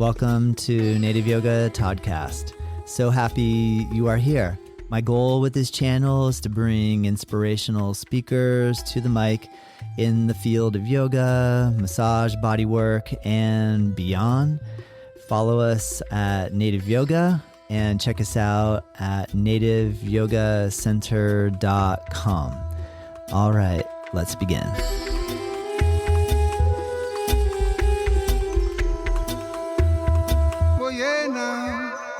Welcome to Native Yoga Toddcast. So happy you are here. My goal with this channel is to bring inspirational speakers to the mic in the field of yoga, massage, bodywork, and beyond. Follow us at Native Yoga and check us out at nativeyogacenter.com. All right, let's begin.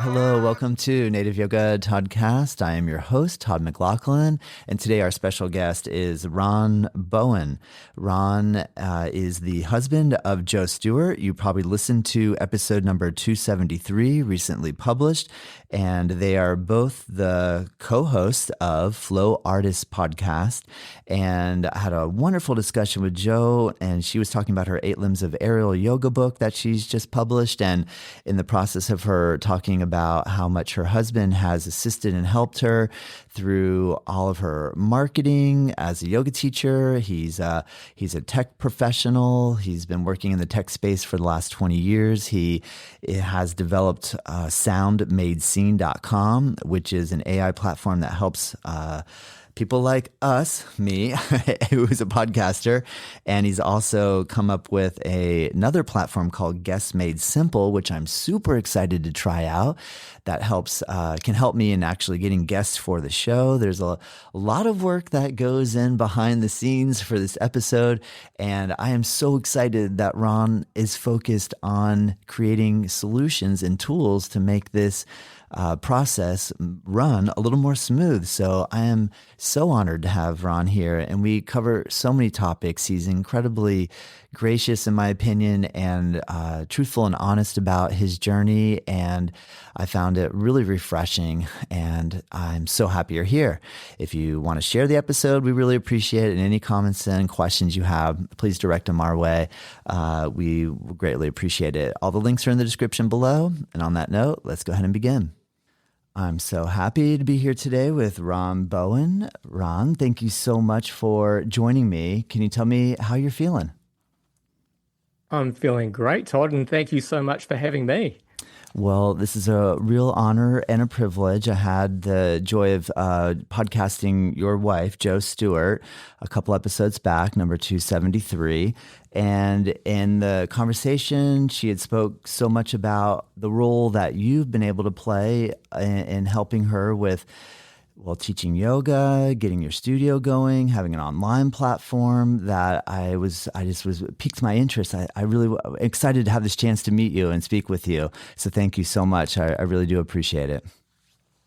Hello, welcome to Native Yoga Toddcast. I am your host, Todd McLaughlin, and today our special guest is Rane Bowen. Rane is the husband of Jo Stewart. You probably listened to episode number 273, recently published, and they are both the co-hosts of Flow Artist Podcast. And I had a wonderful discussion with Jo, and she was talking about her 8 Limbs of Aerial Yoga book that she's just published, and in the process of her talking about how much her husband has assisted and helped her through all of her marketing as a yoga teacher. He's a tech professional. He's been working in the tech space for the last 20 years. He has developed soundmadescene.com, which is an AI platform that helps people like us, me, who is a podcaster, and he's also come up with another platform called Guests Made Simple, which I'm super excited to try out. That can help me in actually getting guests for the show. There's a lot of work that goes in behind the scenes for this episode, and I am so excited that Rane is focused on creating solutions and tools to make this process run a little more smooth. So I am so honored to have Rane here, and we cover so many topics. He's incredibly gracious, in my opinion, and truthful and honest about his journey, and I found it really refreshing, and I'm so happy you're here. If you want to share the episode, we really appreciate it, and any comments and questions you have, please direct them our way. We greatly appreciate it. All the links are in the description below, and on that note, let's go ahead and begin. I'm so happy to be here today with Rane Bowen. Rane, thank you so much for joining me. Can you tell me how you're feeling? I'm feeling great, Todd, and thank you so much for having me. Well, this is a real honor and a privilege. I had the joy of podcasting your wife, Jo Stewart, a couple episodes back, number 273. And in the conversation, she had spoke so much about the role that you've been able to play in helping her with, well, teaching yoga, getting your studio going, having an online platform that piqued my interest. I really excited to have this chance to meet you and speak with you. So thank you so much. I really do appreciate it.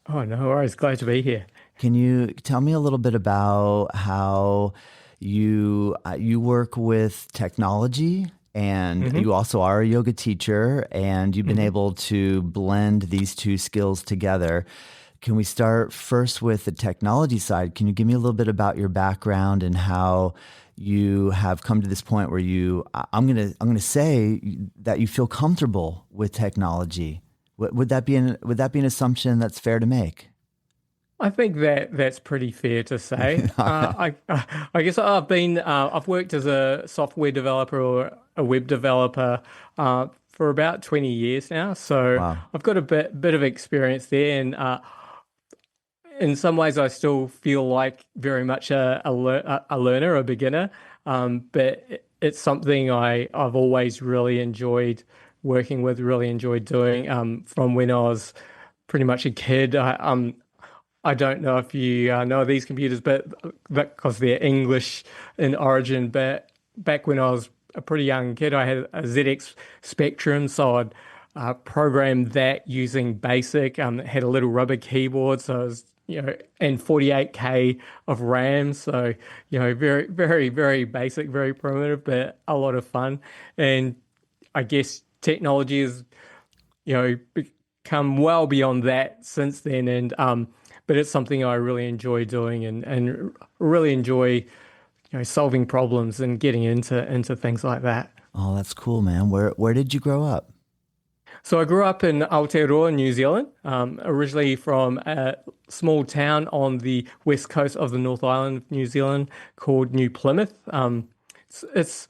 Oh, no worries. Glad to be here. Can you tell me a little bit about how you work with technology, and you also are a yoga teacher, and you've been able to blend these two skills together? Can we start first with the technology side? Can you give me a little bit about your background and how you have come to this point where I'm gonna say that you feel comfortable with technology? Would that be an assumption that's fair to make? I think that's pretty fair to say. I guess I've worked as a software developer or a web developer for about 20 years now, so wow. I've got a bit of experience there, and in some ways, I still feel like very much a learner, a beginner, but it's something I've always really enjoyed working with, really enjoyed doing from when I was pretty much a kid. I don't know if you know these computers, but because they're English in origin, but back when I was a pretty young kid, I had a ZX Spectrum, so I'd program that using BASIC. It had a little rubber keyboard, so it was, and 48K of RAM. So, very, very, very basic, very primitive, but a lot of fun. And I guess technology has, become well beyond that since then. And, but it's something I really enjoy doing and really enjoy, solving problems and getting into things like that. Oh, that's cool, man. Where did you grow up? So I grew up in Aotearoa, New Zealand, originally from a small town on the west coast of the North Island of New Zealand called New Plymouth. It's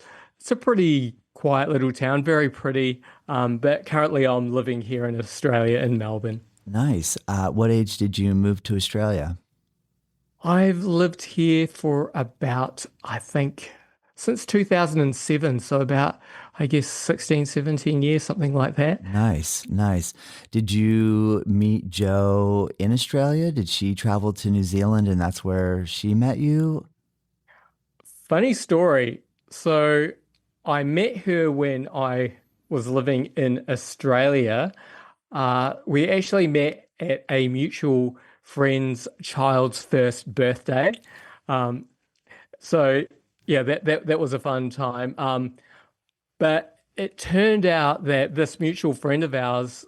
a pretty quiet little town, very pretty. But currently I'm living here in Australia in Melbourne. Nice. What age did you move to Australia? I've lived here for about, I think, since 2007. So about, I guess, 16, 17 years, something like that. Nice, nice. Did you meet Jo in Australia? Did she travel to New Zealand and that's where she met you? Funny story. So I met her when I was living in Australia. We actually met at a mutual friend's child's first birthday. Um, so yeah, that was a fun time. But it turned out that this mutual friend of ours,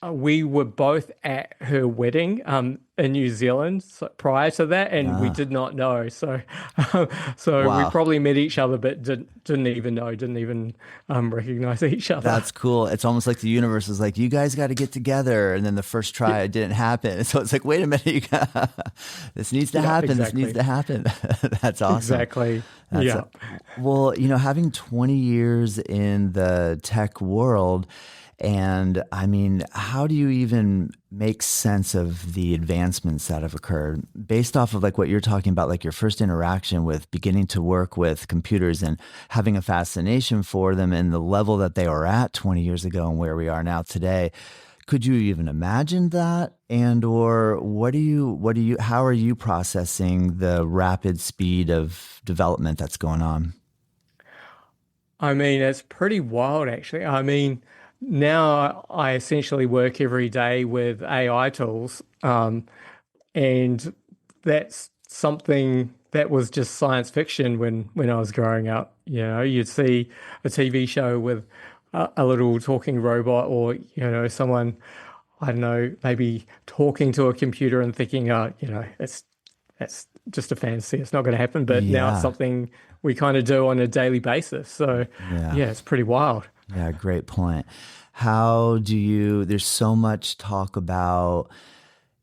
we were both at her wedding in New Zealand prior to that, and we Ah, did not know. So, so we wow. probably met each other, but didn't even know, didn't even recognize each other. That's cool. It's almost like the universe is like, you guys got to get together. And then the first try, it didn't happen. So it's like, wait a minute, this needs to Yeah, happen. This needs exactly. to happen. That's awesome. Exactly. That's Yeah. well, having 20 years in the tech world, and I mean, how do you even make sense of the advancements that have occurred based off of like what you're talking about, like your first interaction with beginning to work with computers and having a fascination for them and the level that they were at 20 years ago and where we are now today? Could you even imagine that? And or how are you processing the rapid speed of development that's going on? I mean, it's pretty wild, actually. I mean, now I essentially work every day with AI tools, and that's something that was just science fiction when I was growing up. You know, you'd see a TV show with a little talking robot, or someone, I don't know, maybe talking to a computer and thinking, it's just a fantasy. It's not going to happen. But now it's Yeah. something we kind of do on a daily basis. So Yeah. yeah, it's pretty wild. Yeah, great point. There's so much talk about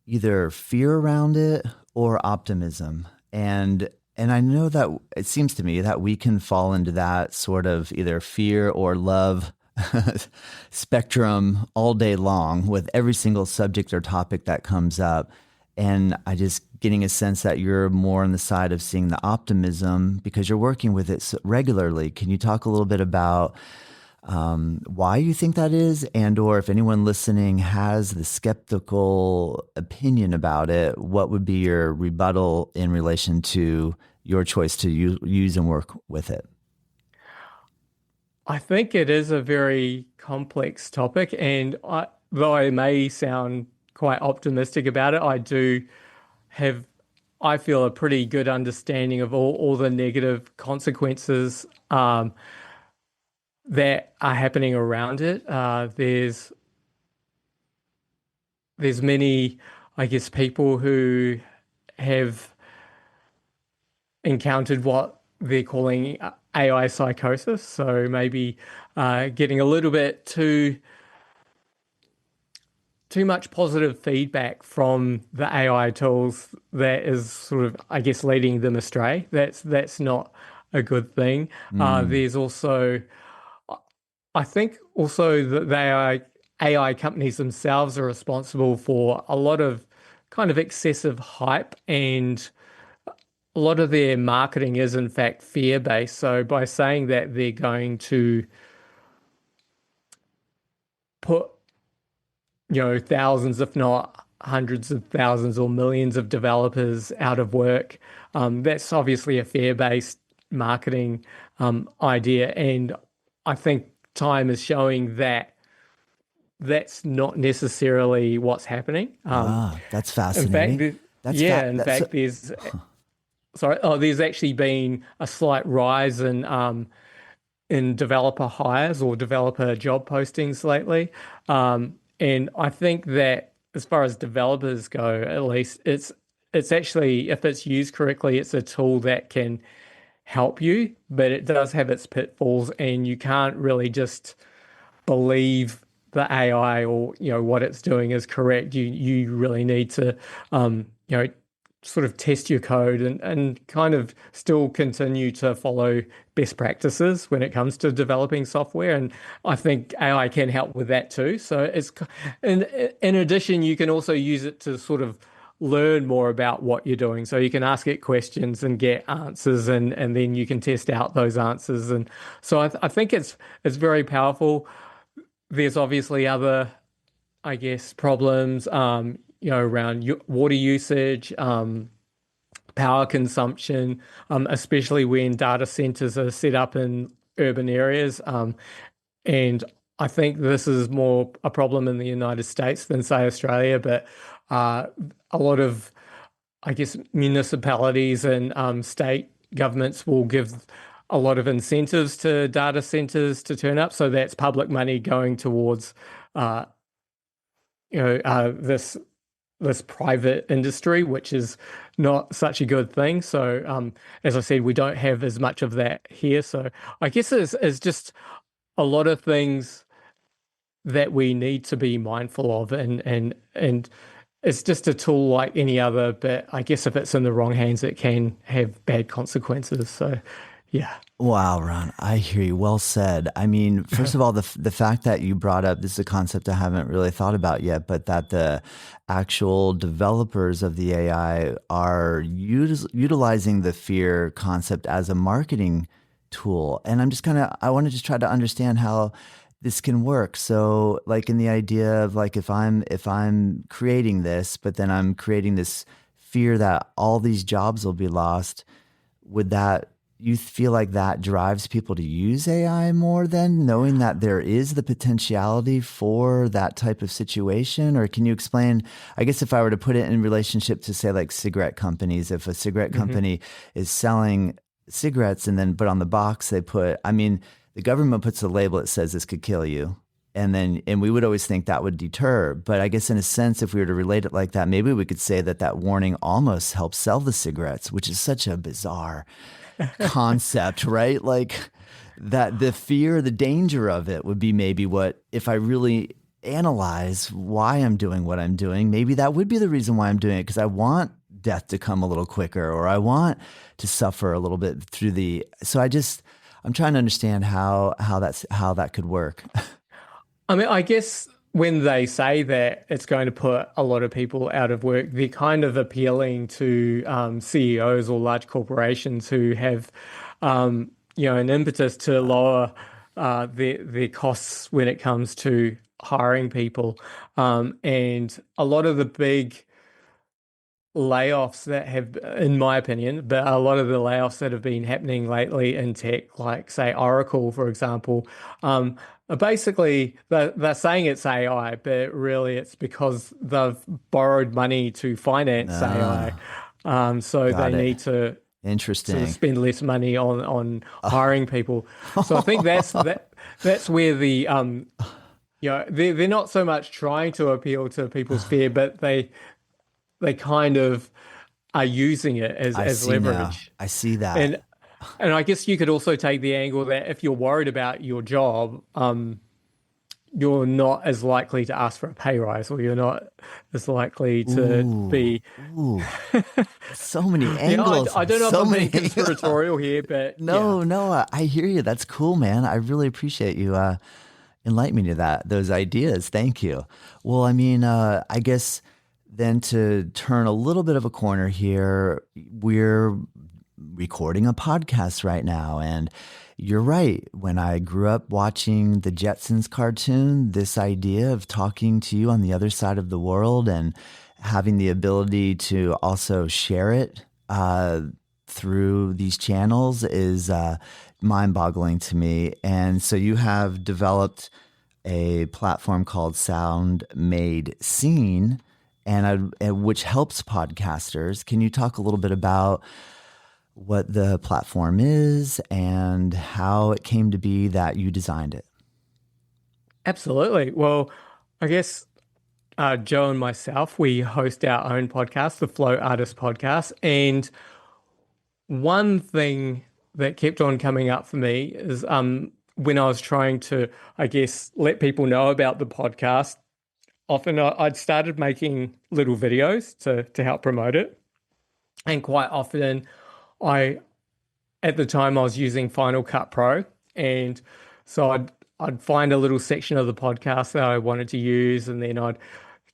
either fear around it or optimism. And I know that it seems to me that we can fall into that sort of either fear or love spectrum all day long with every single subject or topic that comes up. And I just getting a sense that you're more on the side of seeing the optimism because you're working with it regularly. Can you talk a little bit about why you think that is, and or if anyone listening has the skeptical opinion about it, what would be your rebuttal in relation to your choice to use and work with it? I think it is a very complex topic, and though I may sound quite optimistic about it, have, I feel, a pretty good understanding of all the negative consequences that are happening around it. There's many, I guess, people who have encountered what they're calling AI psychosis. So maybe getting a little bit too much positive feedback from the AI tools that is sort of, I guess, leading them astray. That's not a good thing. Mm. There's also, I think, also that AI companies themselves are responsible for a lot of kind of excessive hype, and a lot of their marketing is in fact fear-based. So by saying that they're going to put, thousands, if not hundreds of thousands or millions of developers out of work, that's obviously a fear-based marketing idea. And I think time is showing that that's not necessarily what's happening. Ah, that's In fact, fascinating. in That's fact, there's actually been a slight rise in developer hires or developer job postings lately. And I think that as far as developers go, at least it's actually, if it's used correctly, it's a tool that can help you, but it does have its pitfalls, and you can't really just believe the AI or what it's doing is correct. You really need to sort of test your code and kind of still continue to follow best practices when it comes to developing software. And I think AI can help with that too. So in addition, you can also use it to sort of learn more about what you're doing. So you can ask it questions and get answers, and then you can test out those answers. And so I think it's very powerful. There's obviously other, I guess, problems, around water usage, power consumption, especially when data centers are set up in urban areas. And I think this is more a problem in the United States than, say, Australia, but uh, a lot of, I guess, municipalities and state governments will give a lot of incentives to data centers to turn up. So that's public money going towards uh, this private industry, which is not such a good thing. So, as I said, we don't have as much of that here. So, I guess it's just a lot of things that we need to be mindful of, and it's just a tool like any other. But I guess if it's in the wrong hands, it can have bad consequences. So, yeah. Wow, Ron, I hear you. Well said. I mean, first of all, the fact that you brought up, this is a concept I haven't really thought about yet, but that the actual developers of the AI are utilizing the fear concept as a marketing tool. And I want to just try to understand how this can work. So, like in the idea of like if I'm creating this, but then I'm creating this fear that all these jobs will be lost, would that you feel like that drives people to use AI more than knowing that there is the potentiality for that type of situation? Or can you explain, I guess if I were to put it in relationship to say like cigarette companies, if a cigarette company is selling cigarettes but on the box they put, I mean, the government puts a label that says this could kill you. And we would always think that would deter. But I guess in a sense, if we were to relate it like that, maybe we could say that warning almost helps sell the cigarettes, which is such a bizarre concept, right? Like that the fear, the danger of it would be maybe what, if I really analyze why I'm doing what I'm doing, maybe that would be the reason why I'm doing it, because I want death to come a little quicker, or I want to suffer a little bit through I'm trying to understand how that could work. I mean, I guess when they say that it's going to put a lot of people out of work, they're kind of appealing to CEOs or large corporations who have, an impetus to lower their costs when it comes to hiring people. And a lot of the big layoffs that have, in my opinion, but a lot of the layoffs that have been happening lately in tech, like say Oracle, for example, are basically they're saying it's AI, but really it's because they've borrowed money to finance AI. So they Got it. need to sort of Interesting. spend less money on hiring people. So I think that's where they're not so much trying to appeal to people's fear, but they kind of are using it I as see now. leverage. I see that. And and I guess you could also take the angle that if you're worried about your job, you're not as likely to ask for a pay rise, or you're not as likely to Ooh, be. ooh, so many Yeah, angles, I don't know if so I'm many being angles. conspiratorial here, but yeah. No, I hear you. That's cool, man. I really appreciate you enlightening me to those ideas. Thank you. Well, I mean, I guess then to turn a little bit of a corner here, we're recording a podcast right now, and you're right. When I grew up watching the Jetsons cartoon, this idea of talking to you on the other side of the world and having the ability to also share it through these channels is mind-boggling to me. And so you have developed a platform called Sound Made Scene, which helps podcasters. Can you talk a little bit about what the platform is and how it came to be that you designed it? Absolutely. Well, I guess Joe and myself, we host our own podcast, the Flow Artist Podcast. And one thing that kept on coming up for me is when I was trying to, I guess, let people know about the podcast, often I'd started making little videos to help promote it. And quite often, I at the time I was using Final Cut Pro, and so I'd find a little section of the podcast that I wanted to use, and then I'd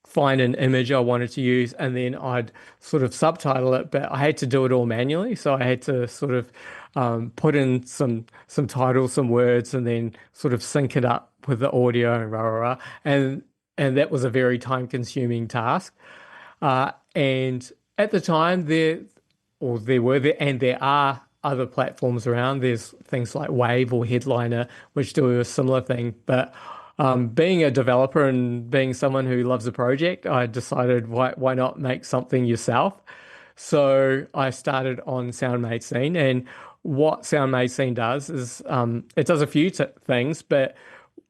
find an image I wanted to use, and then I'd sort of subtitle it, but I had to do it all manually. So I had to sort of put in some titles, some words, and then sort of sync it up with the audio and rah, rah, rah. And that was a very time consuming task. And at the time there are other platforms around. There's things like Wave or Headliner, which do a similar thing. But being a developer and being someone who loves a project, I decided why not make something yourself? So I started on Sound Made Scene, and what Sound Made Scene does is it does a few things, but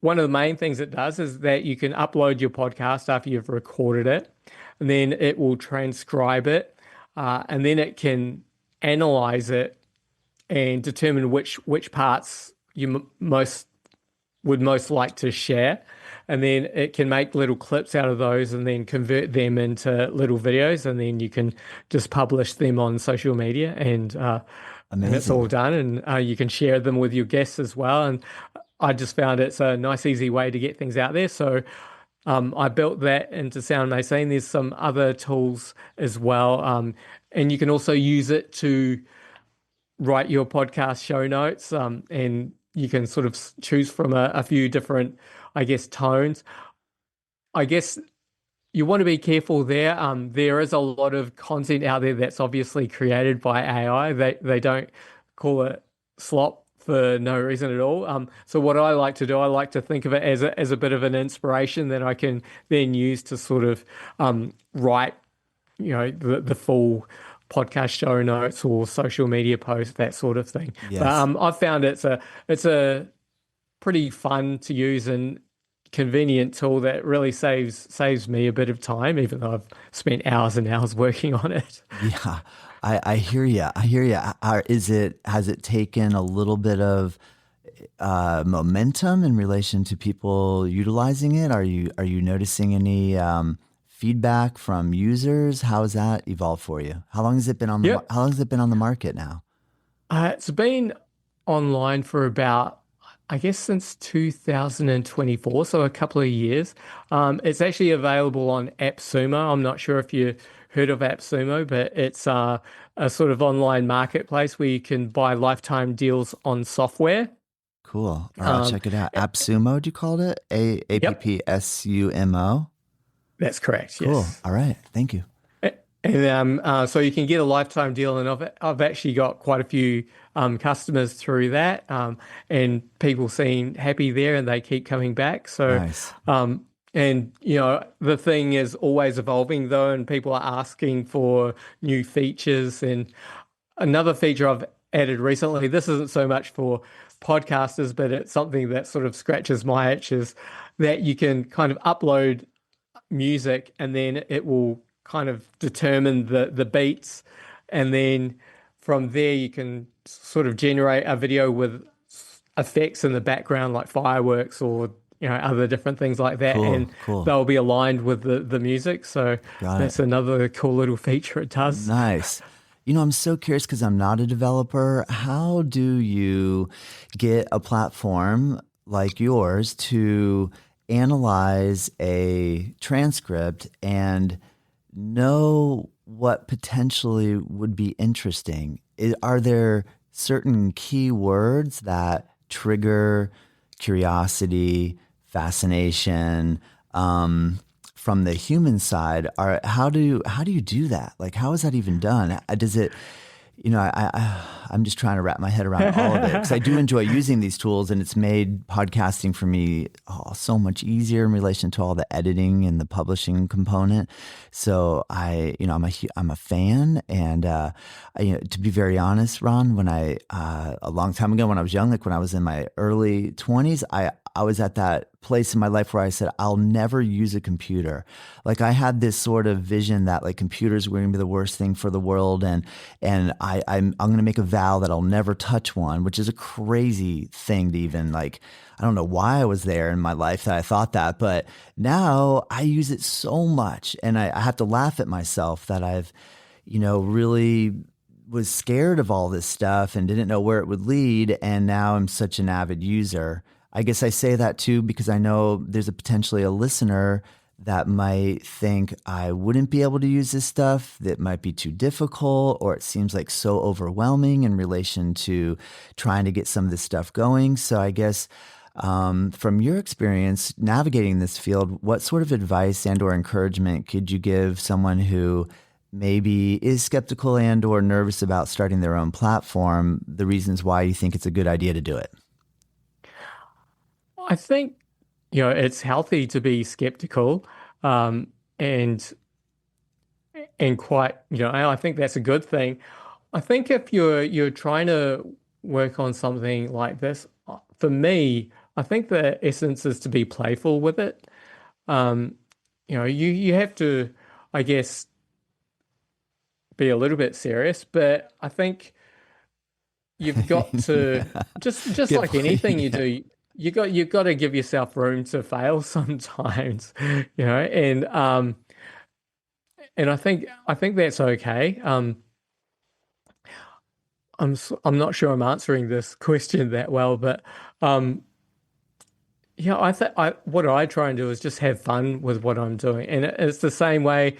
one of the main things it does is that you can upload your podcast after you've recorded it, and then it will transcribe it, and then it can analyze it and determine which parts you would most like to share. And then it can make little clips out of those and then convert them into little videos. And then you can just publish them on social media, and it's all done. And you can share them with your guests as well. And I just found it's a nice, easy way to get things out there. So I built that into Sound May Scene. There's some other tools as well. And you can also use it to write your podcast show notes, and you can sort of choose from a few different, I guess, tones. I guess you want to be careful there. There is a lot of content out there that's obviously created by AI. They don't call it slop for no reason at all. So what I like to do, I like to think of it as a bit of an inspiration that I can then use to sort of write, the full podcast show notes or social media posts, that sort of thing. Yes. But I've found it's a pretty fun to use and convenient tool that really saves me a bit of time, even though I've spent hours and hours working on it. Yeah, I hear you. Has it taken a little bit of momentum in relation to people utilizing it? Are you noticing any feedback from users? How has that evolved for you? How long has it been on the How long has it been on the market now? It's been online for about, I guess, since 2024, so a couple of years. It's actually available on AppSumo. I'm not sure if you heard of AppSumo, but it's a sort of online marketplace where you can buy lifetime deals on software. Cool. All right, check it out. AppSumo, do you call it? AppSumo? That's correct. Cool. Yes. All right. Thank you. And so you can get a lifetime deal, and I've actually got quite a few customers through that, and people seem happy there, and they keep coming back. So, Nice. and the thing is always evolving though, and people are asking for new features. And another feature I've added recently, this isn't so much for podcasters, but it's something that sort of scratches my itch, is that you can kind of upload music, and then it will kind of determine the beats, and then from there you can sort of generate a video with effects in the background like fireworks or other different things like that. Cool. They'll be aligned with the music. So Got that's it. another cool little feature it does. Nice. I'm so curious because I'm not a developer. How do you get a platform like yours to analyze a transcript and know what potentially would be interesting? Are there certain keywords that trigger curiosity, fascination, from the human side? How do you do that? Like, how is that even done? Does it, I'm just trying to wrap my head around all of it, because I do enjoy using these tools, and it's made podcasting for me so much easier in relation to all the editing and the publishing component. So I'm a fan, and to be very honest, Ron, when a long time ago when I was young, like when I was in my early 20s, I was at that place in my life where I said, I'll never use a computer. Like, I had this sort of vision that like computers were going to be the worst thing for the world. And I'm going to make a vow that I'll never touch one, which is a crazy thing to even like, I don't know why I was there in my life that I thought that, but now I use it so much. And I have to laugh at myself that I've really was scared of all this stuff and didn't know where it would lead. And now I'm such an avid user. I guess I say that too because I know there's potentially a listener that might think I wouldn't be able to use this stuff, that might be too difficult, or it seems like so overwhelming in relation to trying to get some of this stuff going. So I guess from your experience navigating this field, what sort of advice and or encouragement could you give someone who maybe is skeptical and or nervous about starting their own platform, the reasons why you think it's a good idea to do it? I think, it's healthy to be skeptical, and quite, I think that's a good thing. I think if you're trying to work on something like this, for me, I think the essence is to be playful with it. You have to, I guess, be a little bit serious, but I think you've got to just like anything you do, you've got to give yourself room to fail sometimes, and I think that's okay. I'm not sure I'm answering this question that well, but I think what I try and do is just have fun with what I'm doing, and it's the same way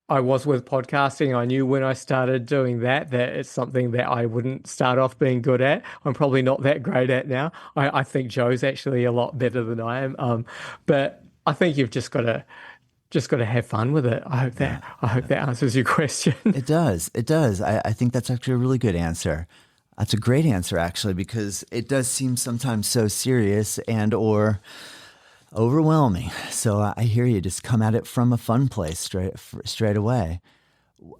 I was with podcasting. I knew when I started doing that it's something that I wouldn't start off being good at. I'm probably not that great at now. I think Joe's actually a lot better than I am. But I think you've just got to have fun with it. I hope that answers your question. It does. It does. I think that's actually a really good answer. That's a great answer, actually, because it does seem sometimes so serious and or overwhelming. So I hear you. Just come at it from a fun place straight away.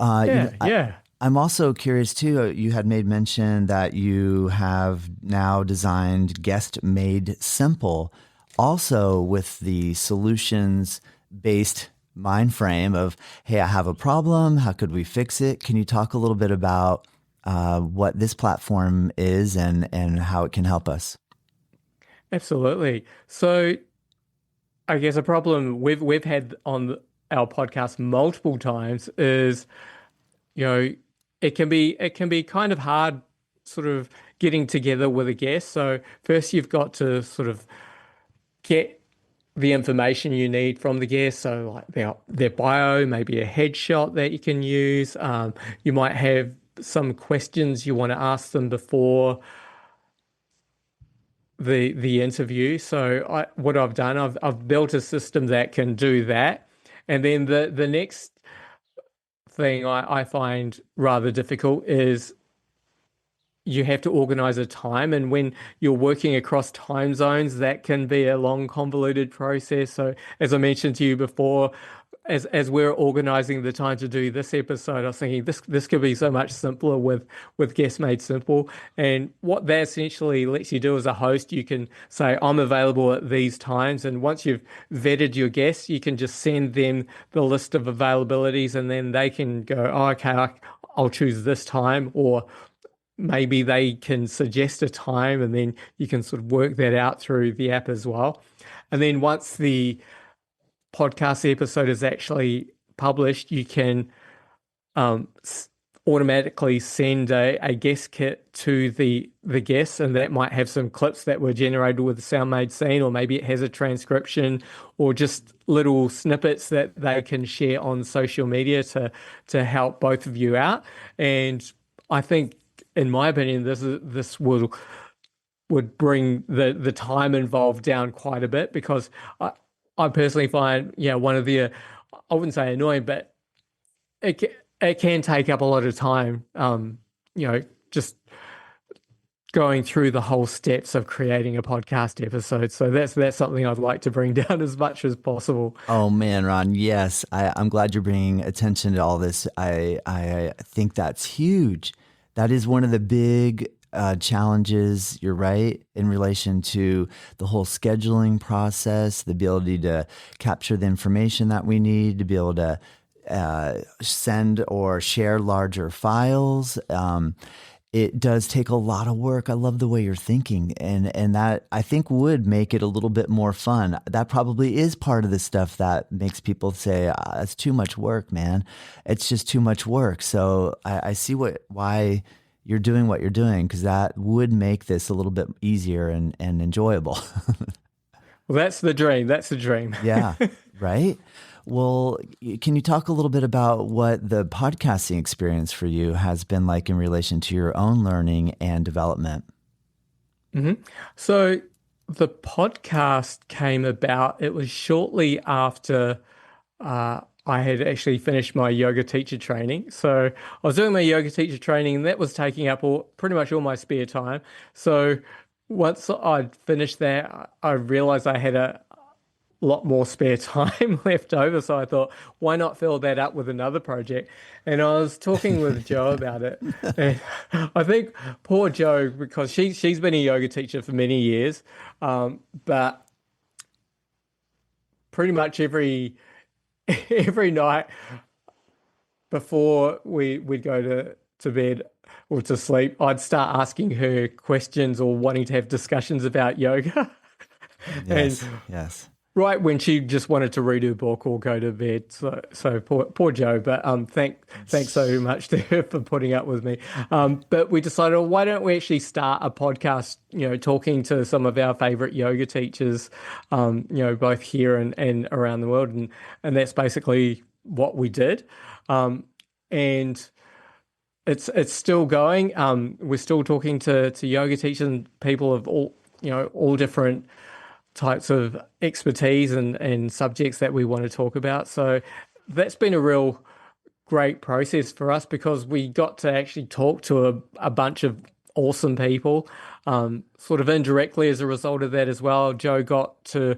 Yeah. I'm also curious too. You had made mention that you have now designed Guest Made Simple, also with the solutions-based mind frame of, hey, I have a problem. How could we fix it? Can you talk a little bit about what this platform is and how it can help us? Absolutely. So I guess a problem we've had on our podcast multiple times is, it can be kind of hard sort of getting together with a guest. So first you've got to sort of get the information you need from the guest. So like their bio, maybe a headshot that you can use. You might have some questions you want to ask them before the interview. So what I've done, I've built a system that can do that. And then the next thing I find rather difficult is you have to organize a time. And when you're working across time zones, that can be a long, convoluted process. So as I mentioned to you before, as we're organizing the time to do this episode, I was thinking this could be so much simpler with Guest Made Simple. And what that essentially lets you do as a host, you can say, I'm available at these times. And once you've vetted your guests, you can just send them the list of availabilities and then they can go, oh, okay, I'll choose this time. Or maybe they can suggest a time and then you can sort of work that out through the app as well. And then once the podcast episode is actually published, you can automatically send a guest kit to the guests, and that might have some clips that were generated with the Sound Made Scene, or maybe it has a transcription or just little snippets that they can share on social media to help both of you out. And I think, in my opinion, this would bring the time involved down quite a bit, because I personally find, one of the, I wouldn't say annoying, but it can take up a lot of time, just going through the whole steps of creating a podcast episode. So that's something I'd like to bring down as much as possible. Oh man, Ron, yes. I'm glad you're bringing attention to all this. I think that's huge. That is one of the big challenges, you're right, in relation to the whole scheduling process, the ability to capture the information that we need, to be able to send or share larger files. it does take a lot of work. I love the way you're thinking, and that I think would make it a little bit more fun. That probably is part of the stuff that makes people say, "It's too much work, man. It's just too much work." So I see why you're doing what you're doing, because that would make this a little bit easier and enjoyable. Well, that's the dream. That's the dream. Yeah, right. Well, can you talk a little bit about what the podcasting experience for you has been like in relation to your own learning and development? hmm So the podcast came about, it was shortly after I had actually finished my yoga teacher training. So I was doing my yoga teacher training, and that was taking up pretty much all my spare time. So once I'd finished that, I realized I had a lot more spare time left over. So I thought, why not fill that up with another project? And I was talking with Jo about it. And I think poor Jo, because she's been a yoga teacher for many years, but pretty much every night before we'd go to bed or to sleep, I'd start asking her questions or wanting to have discussions about yoga. And Yes, yes. right when she just wanted to read her book or go to bed. So poor Jo, but thanks so much to her for putting up with me. But we decided, oh, why don't we actually start a podcast, talking to some of our favorite yoga teachers, both here and around the world. And that's basically what we did. And it's still going. We're still talking to yoga teachers and people of all different types of expertise and subjects that we want to talk about. So that's been a real great process for us, because we got to actually talk to a bunch of awesome people, sort of indirectly as a result of that as well. Jo got to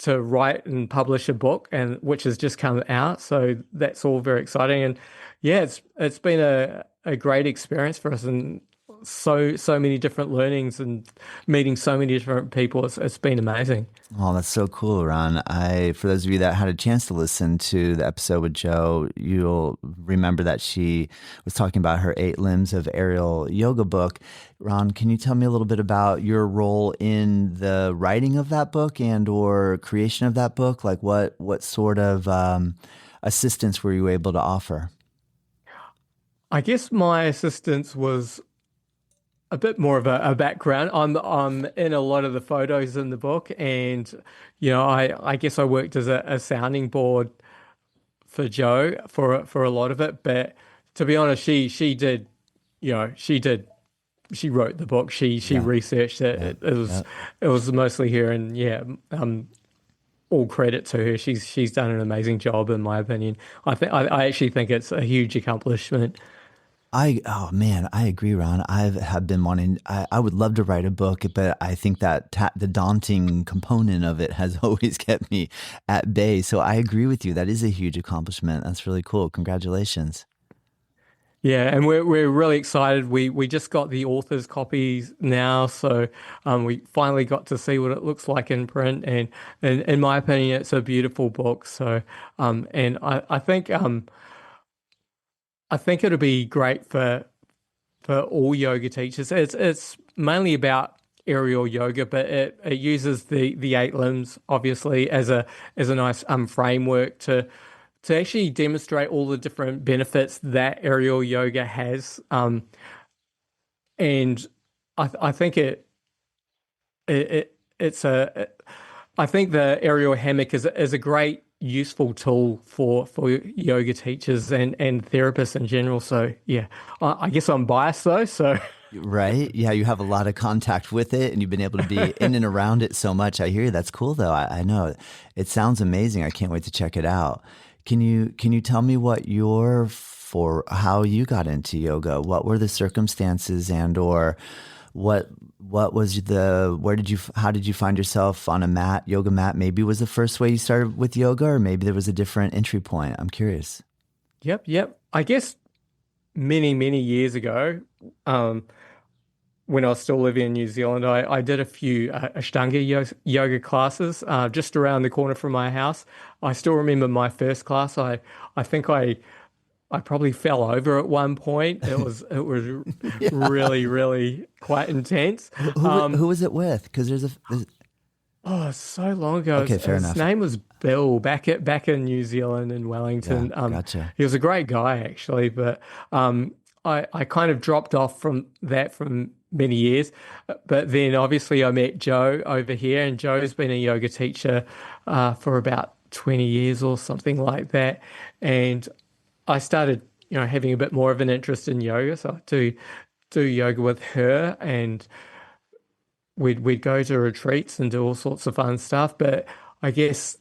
write and publish a book, and which has just come out. So that's all very exciting. And yeah, it's been a great experience for us, and so many different learnings and meeting so many different people. It's been amazing. Oh, that's so cool, Ron. For those of you that had a chance to listen to the episode with Jo, you'll remember that she was talking about her 8 Limbs of Aerial Yoga book. Ron, can you tell me a little bit about your role in the writing of that book and or creation of that book? Like what sort of assistance were you able to offer? I guess my assistance was a bit more of a background. I'm in a lot of the photos in the book, and I guess I worked as a sounding board for Jo for a lot of it. But to be honest, she did, she wrote the book. She Yeah, researched it. yeah, It was yeah. it was mostly her, and yeah, all credit to her. She's done an amazing job, in my opinion. I actually think it's a huge accomplishment. Oh man, I agree, Ron. Have been wanting. I would love to write a book, but I think that the daunting component of it has always kept me at bay. So I agree with you. That is a huge accomplishment. That's really cool. Congratulations. Yeah, and we're really excited. We just got the author's copies now, so we finally got to see what it looks like in print. And in my opinion, it's a beautiful book. So and I think it'll be great for all yoga teachers. It's mainly about aerial yoga, but it uses the 8 limbs obviously as a nice framework to actually demonstrate all the different benefits that aerial yoga has. And I think it's I think the aerial hammock is a great useful tool for yoga teachers and therapists in general. So yeah, I guess I'm biased though. So Right? Yeah, you have a lot of contact with it, and you've been able to be in and around it so much. I hear you. That's cool, though. I know it sounds amazing. I can't wait to check it out. Can you tell me what your for how you got into yoga? What were the circumstances, and or what was the where did you how did you find yourself on a yoga mat? Maybe was the first way you started with yoga, or maybe there was a different entry point. I'm curious. yep. I guess many years ago, um, when I was still living in New Zealand, I did a few Ashtanga yoga classes just around the corner from my house. I still remember my first class. I think I I probably fell over at one point. It was Yeah. really, really quite intense. Who was it with? Because there's Oh, so long ago. okay, fair His enough. name was Bill back in New Zealand in Yeah, Wellington. gotcha. He was a great guy actually, but I kind of dropped off from that from many years. But then obviously I met Joe over here, and Joe's been a yoga teacher for about 20 years or something like that. And I started, having a bit more of an interest in yoga, so I do yoga with her, and we'd go to retreats and do all sorts of fun stuff. But I guess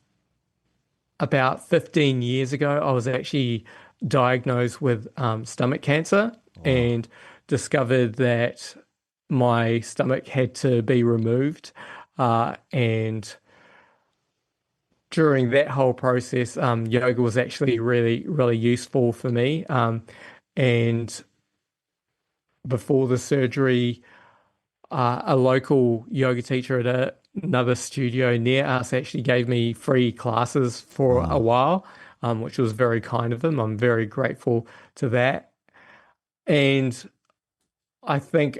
about 15 years ago, I was actually diagnosed with stomach cancer Oh, and discovered that my stomach had to be removed. And during that whole process, yoga was actually really, really useful for me. And before the surgery, a local yoga teacher at another studio near us actually gave me free classes for a oh, while, which was very kind of them. I'm very grateful to that. And I think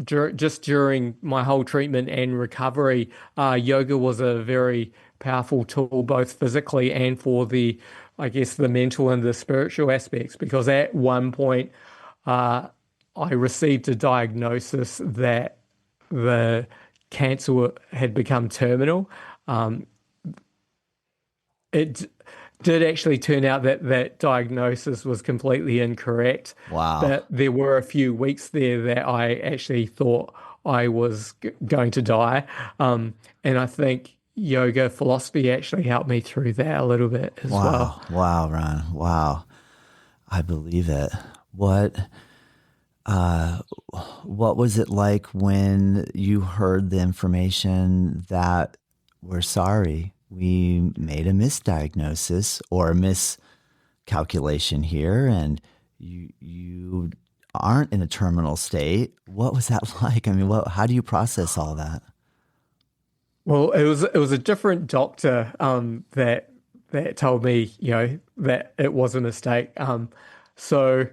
just during my whole treatment and recovery, yoga was a very powerful tool, both physically and for I guess, the mental and the spiritual aspects. Because at one point, uh, I received a diagnosis that the cancer had become terminal. Um, it did actually turn out that that diagnosis was completely incorrect, wow. but there were a few weeks there that I actually thought I was going to die. And I think yoga philosophy actually helped me through that a little bit as well. Wow. Wow, Ron. Wow. I believe it. What uh what was it like when you heard the information that we're sorry, we made a misdiagnosis or a miscalculation here and you aren't in a terminal state? What was that like? I mean, how do you process all that? Well, it was a different doctor that told me, that it was a mistake. So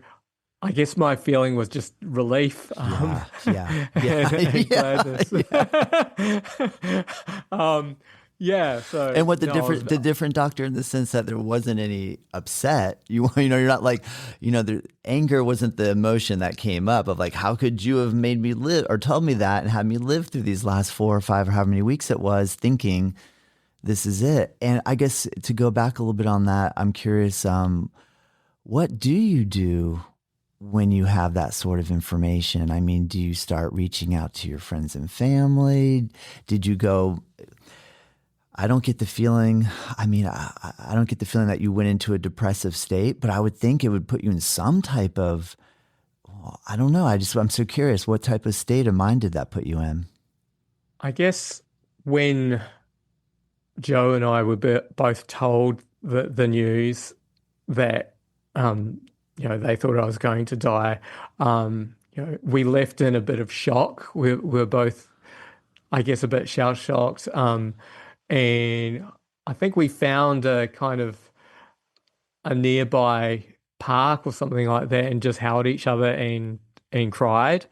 I guess my feeling was just relief, Yeah, yeah, yeah, and yeah, gladness. yeah. Um, yeah, so And what no, I was, the different doctor in the sense that there wasn't any upset. You're not like, the anger wasn't the emotion that came up of like, how could you have made me live or told me that and had me live through these last 4 or 5 or however many weeks it was thinking this is it. And I guess to go back a little bit on that, I'm curious, what do you do when you have that sort of information? I mean, do you start reaching out to your friends and family? Did you go, I don't get the feeling, I don't get the feeling that you went into a depressive state, but I would think it would put you in some type of, I don't know. I'm so curious. What type of state of mind did that put you in? I guess when Joe and I were both told the news that they thought I was going to die. We left in a bit of shock. We were both, I guess, a bit shell shocked. And I think we found a kind of a nearby park or something like that and just held each other and cried.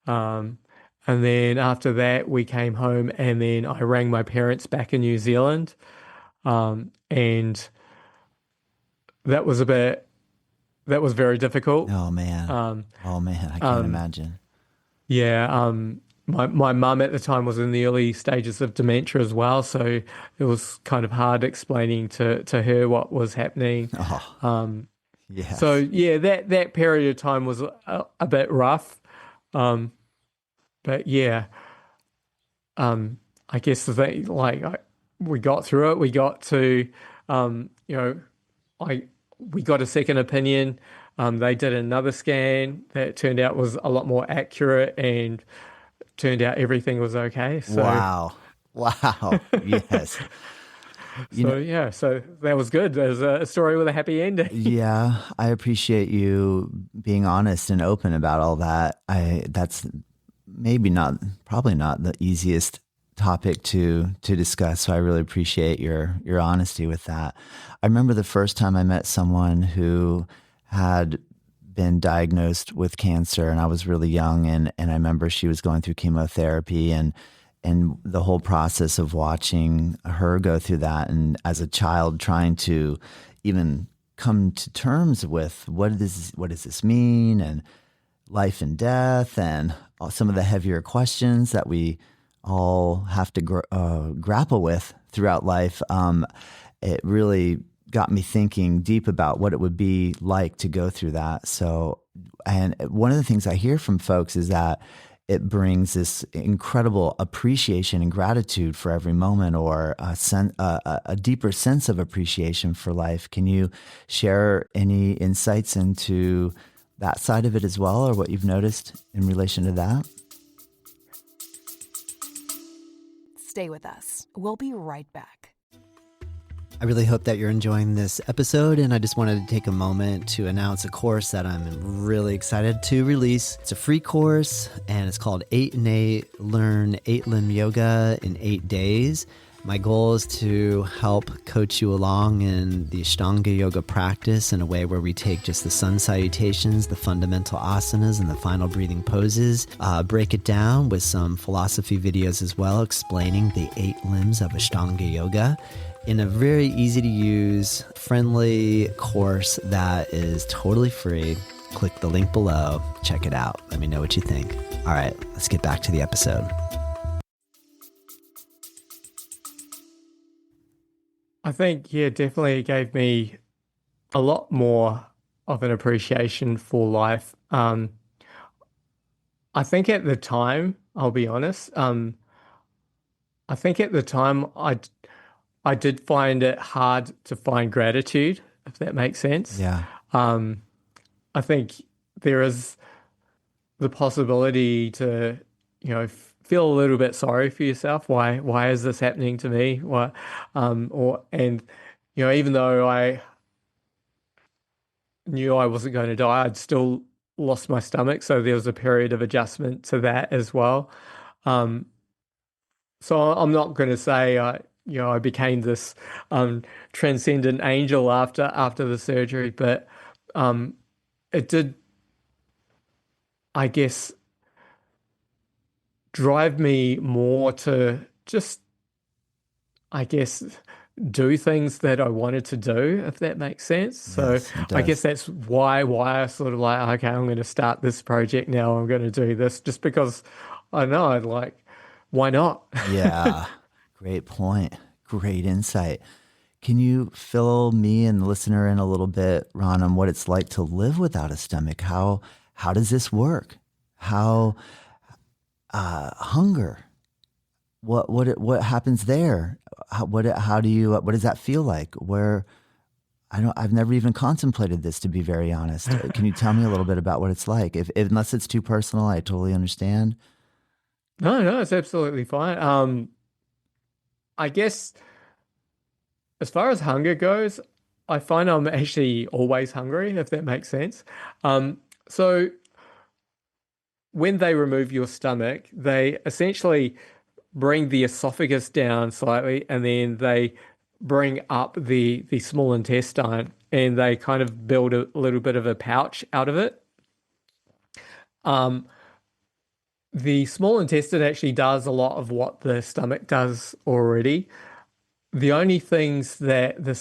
Um, and then after that, we came home and then I rang my parents back in New Zealand. And that was a bit, that was very difficult. Oh man. Um, Oh man. I can't um, imagine. yeah, my mum at the time was in the early stages of dementia as well, so it was kind of hard explaining to her what was happening. Oh, Um, so yes. yeah, that period of time was a bit rough. Um, but yeah, I guess the thing, like we got through it. We got to, you know, I we got a second opinion. They did another scan that turned out was a lot more accurate and turned out everything was okay. So, Wow. Wow. Yes. You know, so yeah, so that was good. There's a story with a happy ending. yeah, I appreciate you being honest and open about all that. That's probably not the easiest topic to discuss. So I really appreciate your honesty with that. I remember the first time I met someone who had been diagnosed with cancer, and I was really young, and I remember she was going through chemotherapy, and the whole process of watching her go through that, and as a child trying to even come to terms with what does this mean, and life and death, and some of the heavier questions that we all have to grapple with throughout life. It really got me thinking deep about what it would be like to go through that. So, and one of the things I hear from folks is that it brings this incredible appreciation and gratitude for every moment, or a deeper sense of appreciation for life. Can you share any insights into that side of it as well, or what you've noticed in relation to that? Stay with us. We'll be right back. I really hope that you're enjoying this episode, and I just wanted to take a moment to announce a course that I'm really excited to release. It's a free course, and it's called 8 in 8, Learn 8 Limb Yoga in 8 Days. My goal is to help coach you along in the Ashtanga yoga practice in a way where we take just the sun salutations, the fundamental asanas, and the final breathing poses, break it down with some philosophy videos as well, explaining the 8 limbs of Ashtanga yoga in a very easy to use, friendly course that is totally free. Click the link below, check it out. Let me know what you think. All right, let's get back to the episode. I think, yeah, definitely it gave me a lot more of an appreciation for life. I think at the time, I'll be honest, I think at the time I did find it hard to find gratitude, if that makes sense. Yeah. I think there is the possibility to, feel a little bit sorry for yourself. Why is this happening to me? Why, even though I knew I wasn't going to die, I'd still lost my stomach. So there was a period of adjustment to that as well. So I'm not going to say I became this transcendent angel after the surgery, but it did, I guess, drive me more to just, I guess, do things that I wanted to do, if that makes sense. So Yes, it I does. guess that's why I sort of like, okay, I'm going to start this project now. I'm going to do this just because I know, like, why not? Yeah. Great point. Great insight. Can you fill me and the listener in a little bit, Ron, on what it's like to live without a stomach? How does this work? How hunger? What happens there? What does that feel like? I've never even contemplated this, to be very honest. Can you tell me a little bit about what it's like? If unless it's too personal, I totally understand. No, it's absolutely fine. I guess as far as hunger goes, I find I'm actually always hungry, if that makes sense. So when they remove your stomach, they essentially bring the esophagus down slightly, and then they bring up the small intestine, and they kind of build a little bit of a pouch out of it. Um, the small intestine actually does a lot of what the stomach does already. The only things that the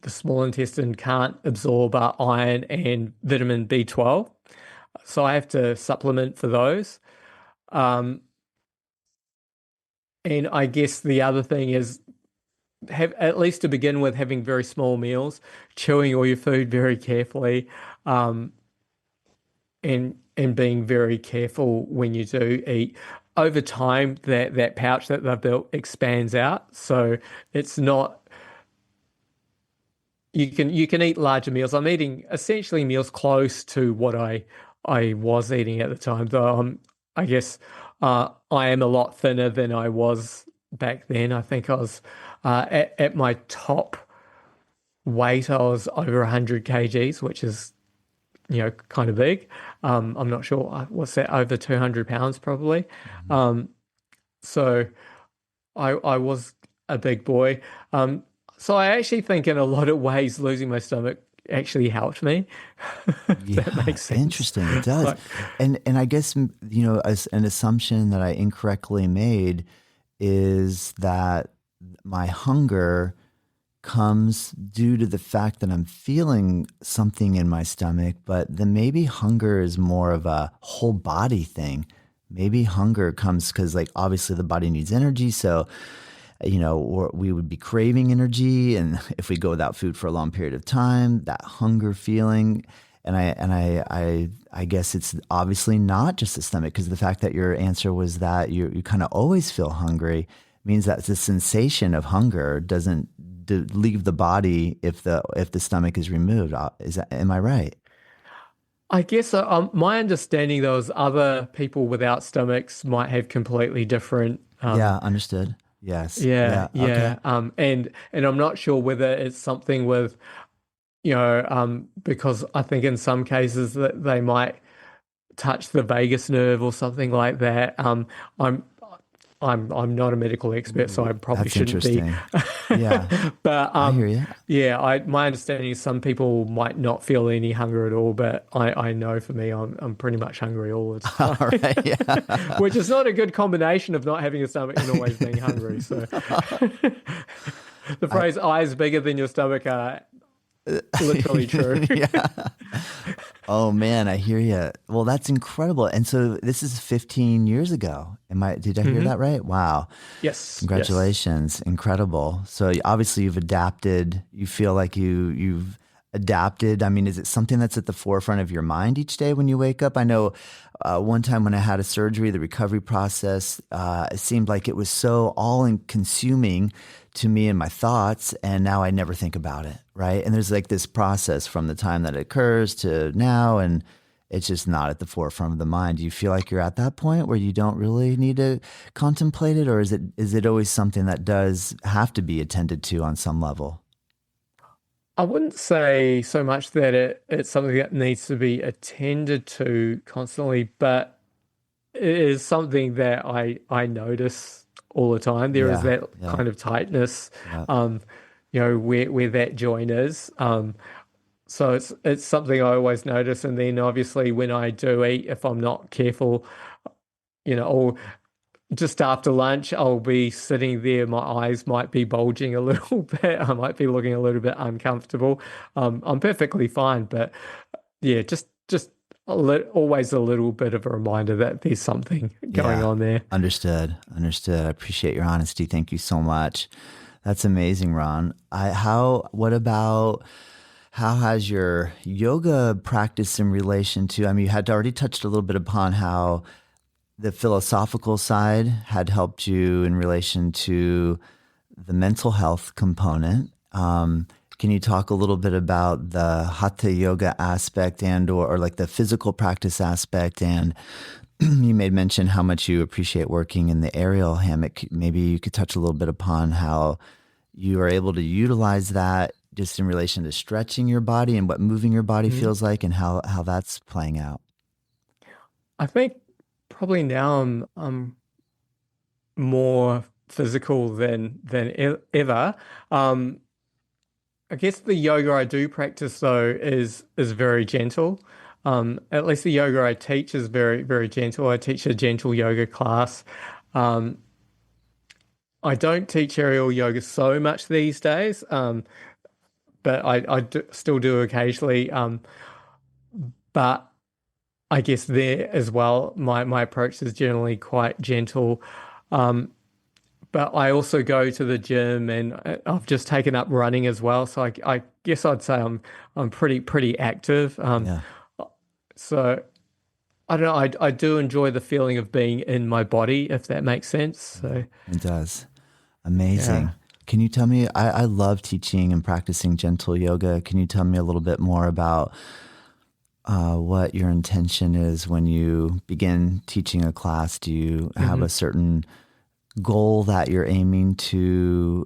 small intestine can't absorb are iron and vitamin B12. So I have to supplement for those. Um, and I guess the other thing is have, at least to begin with, having very small meals, chewing all your food very carefully, um, and being very careful when you do eat. Over time, that pouch that they've built expands out, so it's not. You can eat larger meals. I'm eating essentially meals close to what I was eating at the time, though I guess I am a lot thinner than I was back then. I think I was at my top weight, I was over 100 kgs, which is kind of big. I'm not sure what's that, over 200 pounds probably. So I was a big boy. So I actually think in a lot of ways losing my stomach actually helped me. If that makes sense. Interesting. It does. Like, And I guess, as an assumption that I incorrectly made is that my hunger comes due to the fact that I'm feeling something in my stomach, but then maybe hunger is more of a whole body thing. Maybe hunger comes because, like, obviously the body needs energy. So, or we would be craving energy. And if we go without food for a long period of time, that hunger feeling. And I guess it's obviously not just the stomach, because the fact that your answer was that you kind of always feel hungry means that the sensation of hunger doesn't leave the body if the stomach is removed. Am I right? I guess my understanding, though, is other people without stomachs might have completely different. Yeah, understood. Yes. Yeah, Okay. yeah. And I'm not sure whether it's something with, because I think in some cases that they might touch the vagus nerve or something like that. I'm I'm not a medical expert, so I probably That's shouldn't be. interesting. Yeah, But I hear you. yeah, my understanding is some people might not feel any hunger at all, but I know for me, I'm pretty much hungry all the All time, right. Yeah. which is not a good combination of not having a stomach and always being hungry. So the phrase "eyes bigger than your stomach" are literally true. Yeah. Oh man, I hear you. Well, that's incredible. And so this is 15 years ago. Did I hear that right? Wow. Yes. Congratulations. Incredible. So obviously you've adapted. You feel like you've adapted. I mean, is it something that's at the forefront of your mind each day when you wake up? I know one time when I had a surgery, the recovery process, it seemed like it was so all-consuming to me and my thoughts, and now I never think about it, right? And there's like this process from the time that it occurs to now, and it's just not at the forefront of the mind. Do you feel like you're at that point where you don't really need to contemplate it, or is it always something that does have to be attended to on some level? I wouldn't say so much that it's something that needs to be attended to constantly, but it is something that I notice all the time. There is Yeah, that yeah, kind of tightness, yeah. where that joint is. So it's something I always notice. And then obviously when I do eat, if I'm not careful, or just after lunch, I'll be sitting there. My eyes might be bulging a little bit. I might be looking a little bit uncomfortable. I'm perfectly fine, but yeah, just always a little bit of a reminder that there's something going Yeah. on there. Understood. Understood. I appreciate your honesty. Thank you so much. That's amazing, Ron. What about how has your yoga practice in relation to, I mean, you had already touched a little bit upon how the philosophical side had helped you in relation to the mental health component. Can you talk a little bit about the hatha yoga aspect or like the physical practice aspect? And you made mention how much you appreciate working in the aerial hammock. Maybe you could touch a little bit upon how you are able to utilize that just in relation to stretching your body and what moving your body Mhm. feels like and how that's playing out. I think probably now I'm more physical than ever. I guess the yoga I do practice though is very gentle. At least the yoga I teach is very, very gentle. I teach a gentle yoga class. Um, I don't teach aerial yoga so much these days, but still do occasionally. But I guess there as well, my approach is generally quite gentle. Um, but I also go to the gym and I've just taken up running as well. So I guess I'd say I'm pretty active. Yeah, So I don't know. I do enjoy the feeling of being in my body, if that makes sense. So it does. yeah. Amazing. Can you tell me, I love teaching and practicing gentle yoga. Can you tell me a little bit more about what your intention is when you begin teaching a class? Do you have Mhm. a certain goal that you're aiming to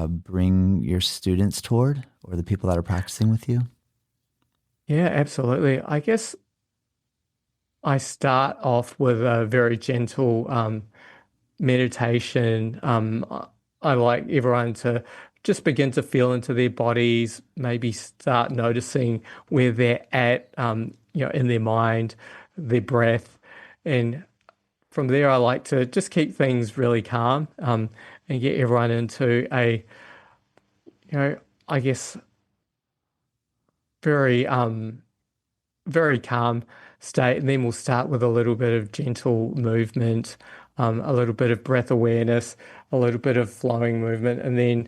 bring your students toward or the people that are practicing with you? Yeah, absolutely. I guess I start off with a very gentle meditation. I like everyone just begin to feel into their bodies, maybe start noticing where they're at, in their mind, their breath. And from there, I like to just keep things really calm, and get everyone into a, I guess, very, very calm state. And then we'll start with a little bit of gentle movement, a little bit of breath awareness, a little bit of flowing movement, and then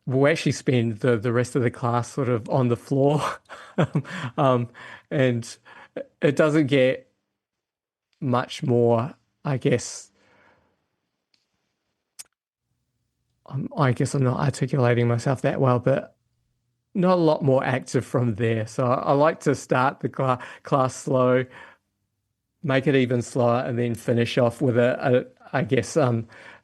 we'll actually spend the rest of the class sort of on the floor. um, and it doesn't get much more, I guess. I guess I'm not articulating myself that well, but not a lot more active from there. So I like to start the class slow, make it even slower, and then finish off with I guess,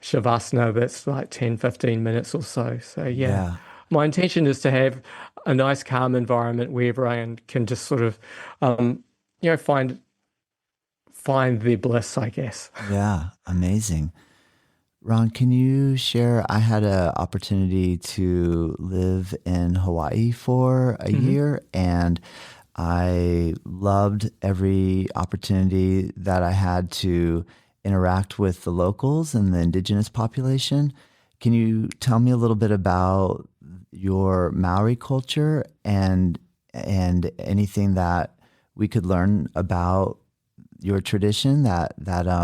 Shavasana that's like 10, 15 minutes or so. So yeah, Yeah. my intention is to have a nice, calm environment where everyone can just sort of, find their bliss, I guess. Yeah. Amazing. Ron, can you share? I had an opportunity to live in Hawaii for a year, and I loved every opportunity that I had to interact with the locals and the indigenous population. Can you tell me a little bit about your Maori culture and anything that we could learn about your tradition that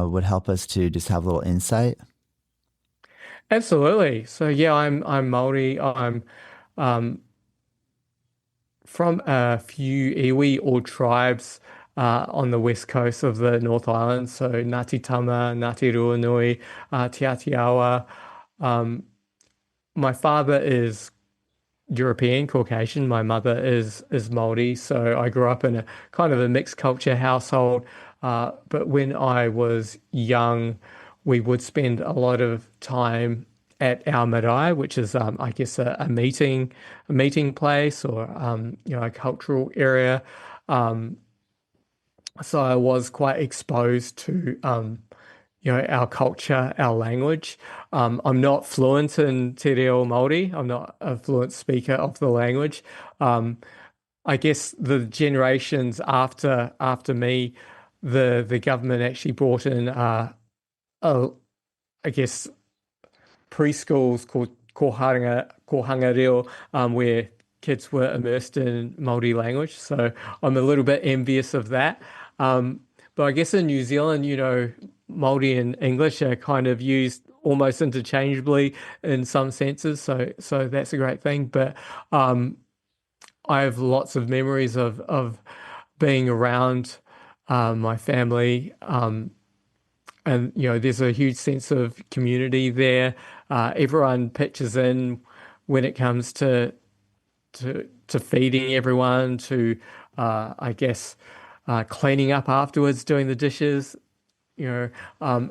would help us to just have a little insight? Absolutely. So yeah, I'm Maori. I'm um, from a few iwi or tribes on the west coast of the North Island. So Ngāti Tama, Ngāti Ruanui, Te Atiawa. Um, my father is European Caucasian. My mother is Maori. So I grew up in a kind of a mixed culture household. But when I was young, we would spend a lot of time at our marae, which is, I guess, a meeting place, or a cultural area. Um, so I was quite exposed to our culture, our language. I'm not fluent in Te Reo Māori. I'm not a fluent speaker of the language. I guess the generations after me, the government actually brought in a I guess preschools called kohanga reo, where kids were immersed in Māori language. So I'm a little bit envious of that. But I guess in New Zealand, Māori and English are kind of used almost interchangeably in some senses. So that's a great thing. But I have lots of memories of being around my family. And there's a huge sense of community there. Everyone pitches in when it comes to feeding everyone, to I guess cleaning up afterwards, doing the dishes. And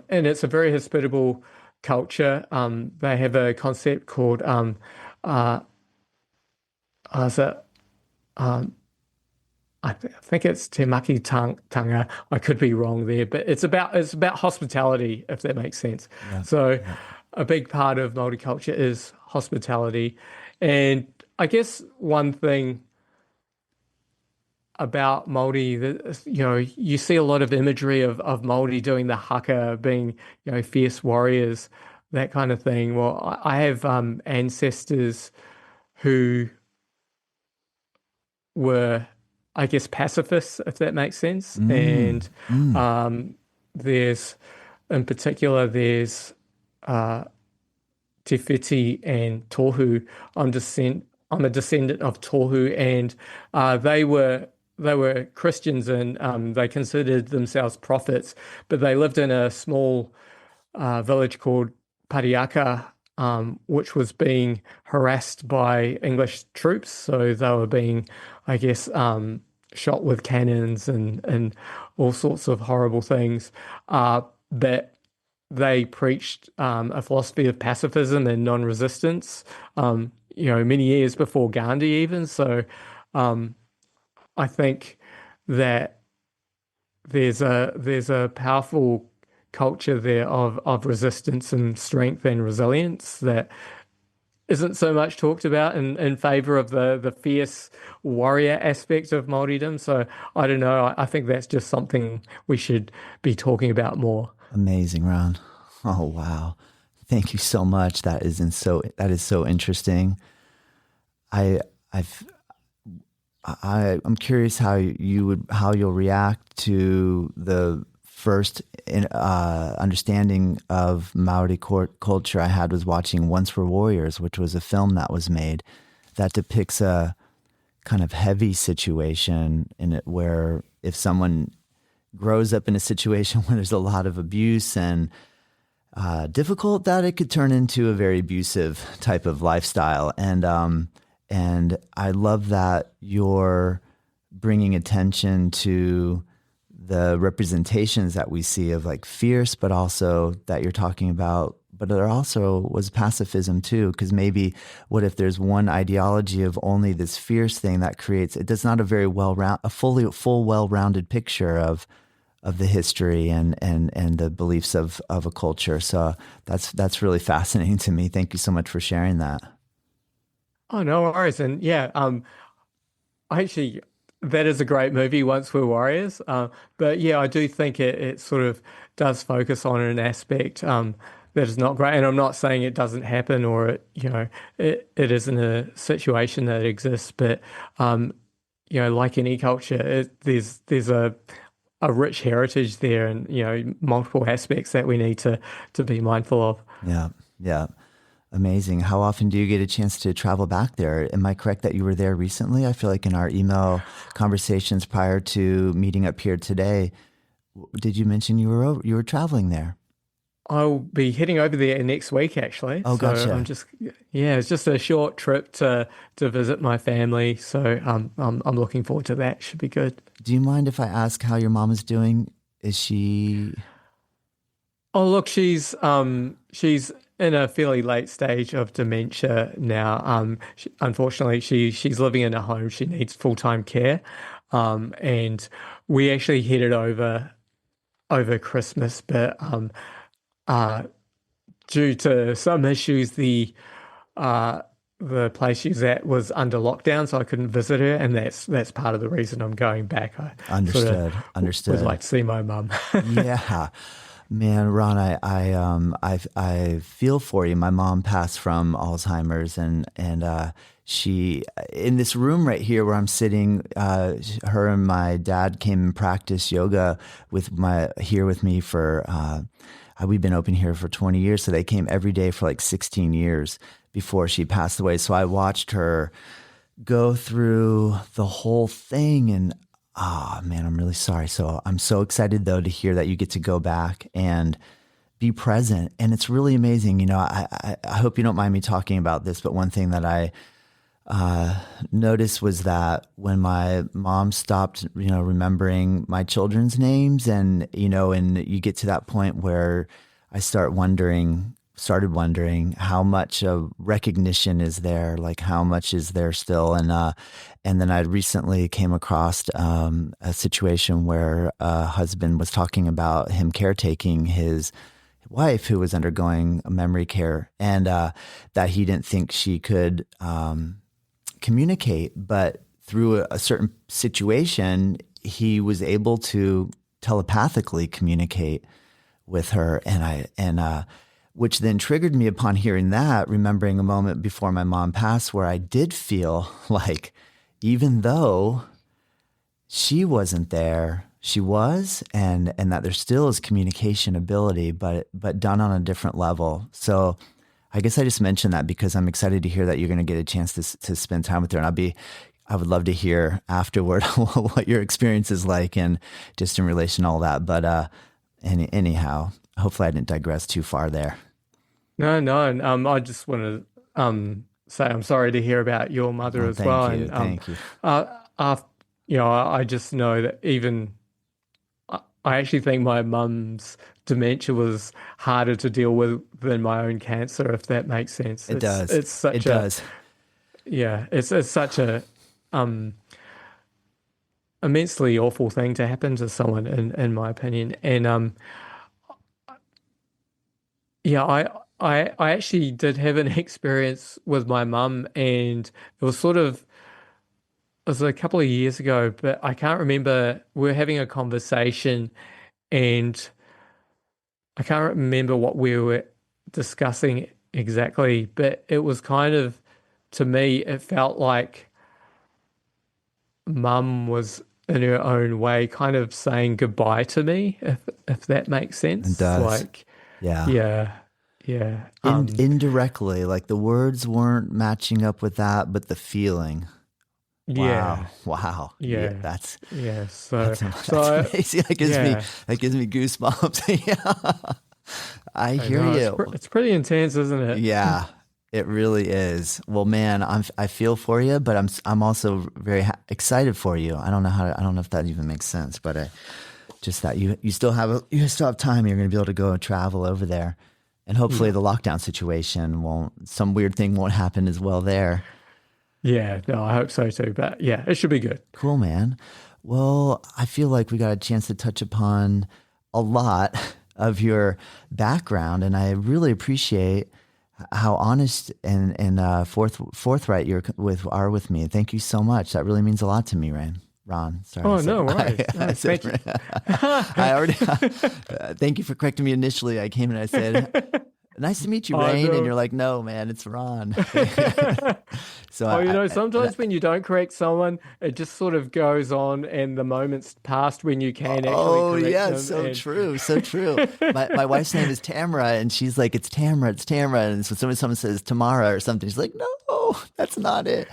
it's a very hospitable culture. They have a concept called uh, is it, um, I think it's Te Maki Tanga. I could be wrong there, but it's about hospitality, if that makes sense. Yeah. So a big part of Māori culture is hospitality. And I guess one thing about Māori that, you see a lot of imagery of Māori doing the haka, being, fierce warriors, that kind of thing. Well, I have ancestors who were, I guess, pacifists, if that makes sense. And there's, in particular, there's Te Whiti and Tohu. I'm a descendant of Tohu, and they were Christians, and they considered themselves prophets, but they lived in a small village called Pariaka, which was being harassed by English troops. So they were being, I guess, shot with cannons and all sorts of horrible things. But they preached a philosophy of pacifism and non-resistance, many years before Gandhi even. So I think that there's a powerful culture there of resistance and strength and resilience that isn't so much talked about in favor of the fierce warrior aspect of Māoridom. So I don't know. I think that's just something we should be talking about more. Amazing, Ron. Oh wow. Thank you so much. That is so interesting. I I've I'm curious how you'll react to the first understanding of Maori culture I had was watching Once Were Warriors, which was a film that was made that depicts a kind of heavy situation in it, where if someone grows up in a situation where there's a lot of abuse and difficult, that it could turn into a very abusive type of lifestyle. And I love that you're bringing attention to the representations that we see of like fierce, but also that you're talking about, but there also was pacifism too, because maybe what if there's one ideology of only this fierce thing that creates, it does not a very well-rounded picture of the history and the beliefs of a culture. So that's really fascinating to me. Thank you so much for sharing that. Oh, no worries. And yeah, actually, that is a great movie, Once We're Warriors. But yeah, I do think it sort of does focus on an aspect that is not great. And I'm not saying it doesn't happen or it isn't a situation that exists. But like any culture, there's a rich heritage there, and multiple aspects that we need to be mindful of. Yeah, yeah. Amazing. How often do you get a chance to travel back there? Am I correct that you were there recently? I feel like in our email conversations prior to meeting up here today, did you mention you were traveling there? I'll be heading over there next week, actually. Oh, gotcha. So it's just a short trip to visit my family. So I'm looking forward to that. Should be good. Do you mind if I ask how your mom is doing? Is she? Oh, look, she's in a fairly late stage of dementia now. Unfortunately, she's living in a home. She needs full-time care, and we actually headed over Christmas, but due to some issues, the place she's at was under lockdown, so I couldn't visit her, and that's part of the reason I'm going back. I Understood. would like to see my mum. Yeah. Man, Ron, I feel for you. My mom passed from Alzheimer's, and she, in this room right here where I'm sitting, her and my dad came and practiced yoga with me for. We've been open here for 20 years, so they came every day for like 16 years before she passed away. So I watched her go through the whole thing, and man, I'm really sorry. So I'm so excited though to hear that you get to go back and be present. And it's really amazing. I hope you don't mind me talking about this, but one thing that I noticed was that when my mom stopped, remembering my children's names, and you get to that point where I started wondering how much of recognition is there, like how much is there still. And then I recently came across a situation where a husband was talking about him caretaking his wife who was undergoing memory care, and that he didn't think she could communicate, but through a certain situation, he was able to telepathically communicate with her. And which then triggered me upon hearing that, remembering a moment before my mom passed where I did feel like, even though she wasn't there, she was, and that there still is communication ability, but done on a different level. So I guess I just mentioned that because I'm excited to hear that you're going to get a chance to spend time with her. And I would love to hear afterward what your experience is like, and just in relation to all that. But anyhow, hopefully I didn't digress too far there. No. I just want to say I'm sorry to hear about your mother as well. Thank you. I just know that I actually think my mum's dementia was harder to deal with than my own cancer, if that makes sense. It does. It does. Yeah, it's such a immensely awful thing to happen to someone, in my opinion. And I I actually did have an experience with my mum, and it was it was a couple of years ago, but I can't remember. We were having a conversation, and I can't remember what we were discussing exactly, but it was kind of, to me, it felt like mum was in her own way kind of saying goodbye to me, if that makes sense. It does. Like, Yeah. yeah, yeah. Indirectly, like the words weren't matching up with that, but the feeling. Yeah. Wow. Yeah. That's Yeah. So amazing. That yeah. gives me goosebumps. Yeah. I hear know, you. it's pretty intense, isn't it? Yeah, it really is. Well, man, I feel for you, but I'm also very excited for you. I don't know if that even makes sense, but just that you still have time. You're going to be able to go and travel over there, and hopefully the lockdown situation some weird thing won't happen as well there. Yeah, no, I hope so too. But yeah, it should be good. Cool, man. Well, I feel like we got a chance to touch upon a lot of your background, and I really appreciate how honest and forthright you're with me. Thank you so much. That really means a lot to me, Ron. Sorry. Oh, no worries. Thank you. I already thank you for correcting me initially. I came and I said, "Nice to meet you, Rane," no. and you're like, "No, man, it's Ron." So sometimes when you don't correct someone, it just sort of goes on, and the moment's passed when you can actually correct them. So true, so true. My wife's name is Tamara, and she's like, "It's Tamara, and so someone says Tamara or something, she's like, "No, that's not it."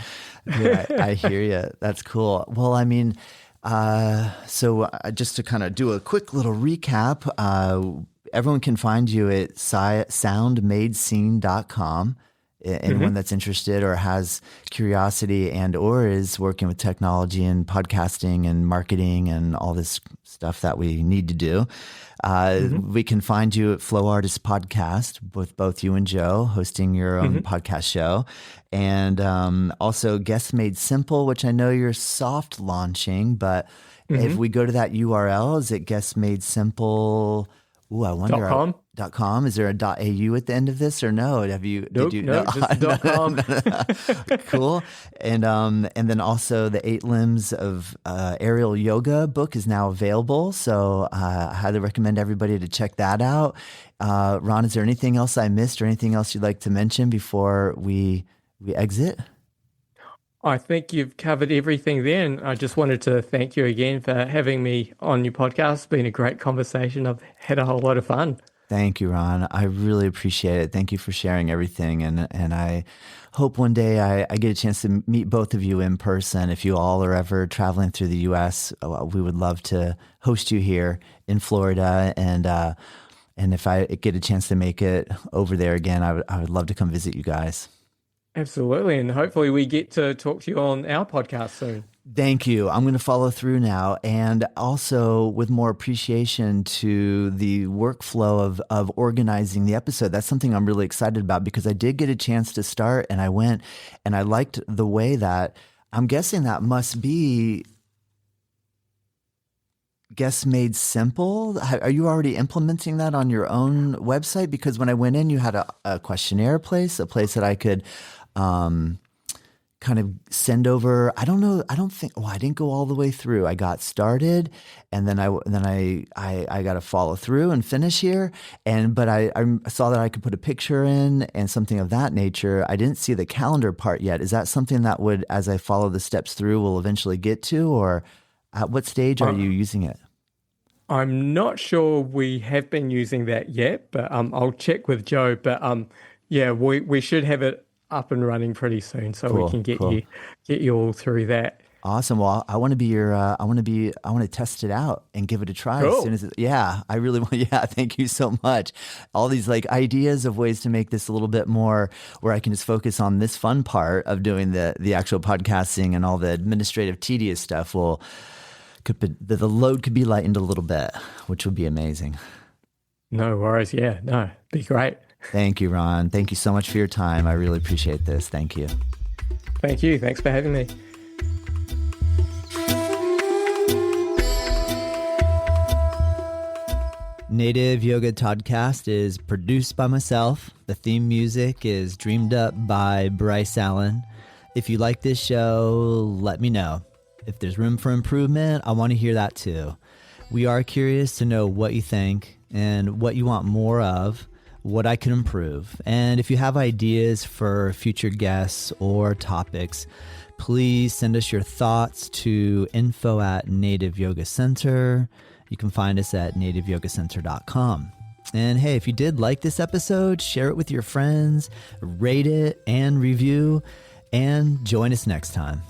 Yeah, I hear you. That's cool. Well, I mean, just to kind of do a quick little recap, everyone can find you at soundmadescene.com. Anyone that's interested or has curiosity and or is working with technology and podcasting and marketing and all this stuff that we need to do, we can find you at Flow Artist Podcast with both you and Jo hosting your own podcast show. And also Guest Made Simple, which I know you're soft launching, but if we go to that URL, is it Guest Made Simple? Ooh, I wonder. .com. Is there a .au at the end of this or no? Nope, just .com. Cool. And then also the 8 Limbs of Aerial Yoga book is now available. So I highly recommend everybody to check that out. Ron, is there anything else I missed or anything else you'd like to mention before we exit? I think you've covered everything there, and I just wanted to thank you again for having me on your podcast. It's been a great conversation. I've had a whole lot of fun. Thank you, Ron. I really appreciate it. Thank you for sharing everything. And I hope one day I get a chance to meet both of you in person. If you all are ever traveling through the U.S., we would love to host you here in Florida. And if I get a chance to make it over there again, I would love to come visit you guys. Absolutely. And hopefully we get to talk to you on our podcast soon. Thank you. I'm going to follow through now, and also with more appreciation to the workflow of organizing the episode. That's something I'm really excited about because I did get a chance to start, and I went and I liked the way that I'm guessing that must be Guest Made Simple. Are you already implementing that on your own website? Because when I went in, you had a questionnaire place, a place that I could kind of send over. I don't know. I don't think. Well, I didn't go all the way through. I got started, and then I got to follow through and finish here. But I saw that I could put a picture in and something of that nature. I didn't see the calendar part yet. Is that something that would, as I follow the steps through, will eventually get to, or at what stage are you using it? I'm not sure we have been using that yet, but I'll check with Jo. But yeah, we should have it up and running pretty soon, so we can get you all through that. Awesome. Well, I want to test it out and give it a try as soon as I really want. Yeah. Thank you so much. All these like ideas of ways to make this a little bit more where I can just focus on this fun part of doing the actual podcasting, and all the administrative tedious stuff the load could be lightened a little bit, which would be amazing. No worries. Yeah, no, be great. Thank you, Ron. Thank you so much for your time. I really appreciate this. Thank you. Thank you. Thanks for having me. Native Yoga Toddcast is produced by myself. The theme music is dreamed up by Bryce Allen. If you like this show, let me know. If there's room for improvement, I want to hear that too. We are curious to know what you think and what you want more of, what I can improve. And if you have ideas for future guests or topics, please send us your thoughts to info@Native Yoga Center. You can find us at nativeyogacenter.com. And hey, if you did like this episode, share it with your friends, rate it and review, and join us next time.